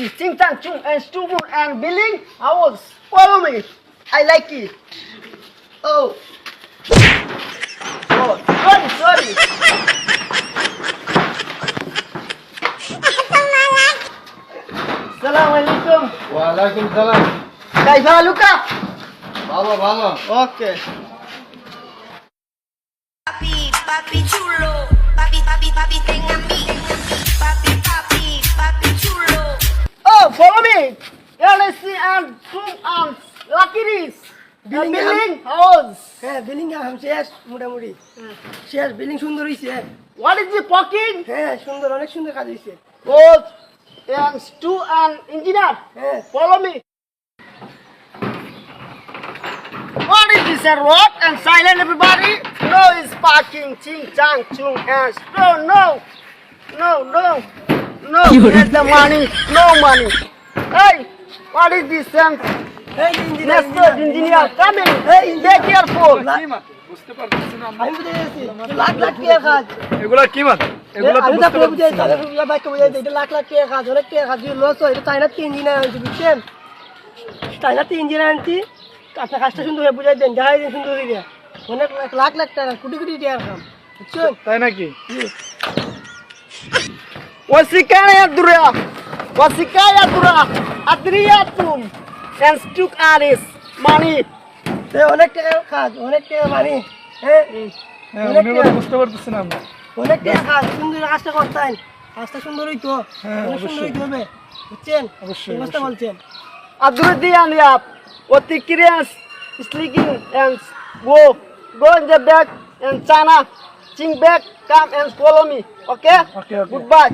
this Ching Chang Chung and Stubborn and Billing House. Follow me. I like it. Oh. Oh, sorry. Assalamualaikum. Waalaikumsalam. Kaifa Luka? ভালো Okay. Papi chulo, papi ten a mí. Papi chulo. Oh, follow me. LSC and Chung and Lucky Rees. Billing House. হ্যাঁ billing আম শেষ মোটামুটি শেষ billing সুন্দর হইছে What is the parking? হ্যাঁ সুন্দর অনেক সুন্দর কাজ হইছে Both and Stu and Engineer. হ্যাঁ Follow me. What is this? A road and silent, everybody? No, it's parking. Ching Chang Chung and no. Where's the money? No money. Hey, what is this? এই Next door engineer coming. Hey, be careful. বুঝতে পারতেছি না আমি বুঝে গেছি লাখ লাখ টাকা কাজ এগুলা কি মাত এগুলা তো আমি বুঝতে তো বুঝে পারতেছি যাই বাইক বুঝে যাই এটা লাখ লাখ টাকা কাজ অনেক টাকা কাজ লস হয় এটা চাইনা তিন দিন আনছি বুঝছেন চাইনা তিন দিন আনছি আপনার কাজটা সুন্দর হয়ে বুঝাই দেন যাই দিন সুন্দর হয়ে অনেক লাখ লাখ টাকা কোটি কোটি টাকা কাম বুঝছেন তাই নাকি Wasikaya Dura. Adriatum and Stuk Aris. Money. অনেক টাকা কাজ অনেক টাকা মানি হ্যাঁ অনেক উনি টাকা বুঝতে পারতেছি না আমরা অনেক টাকা কাজ সুন্দর কাজটা করতেন কাজটা সুন্দর হইতো হ্যাঁ, অনেক সুন্দর অবশ্যই। হইতে হবে বুঝছেন অবশ্যই, এই কথা বলছেন Adrudi and Yap. What the Koreans sleeping and go in the back and China. Ching back, come and follow me. Okay? Okay. Goodbye.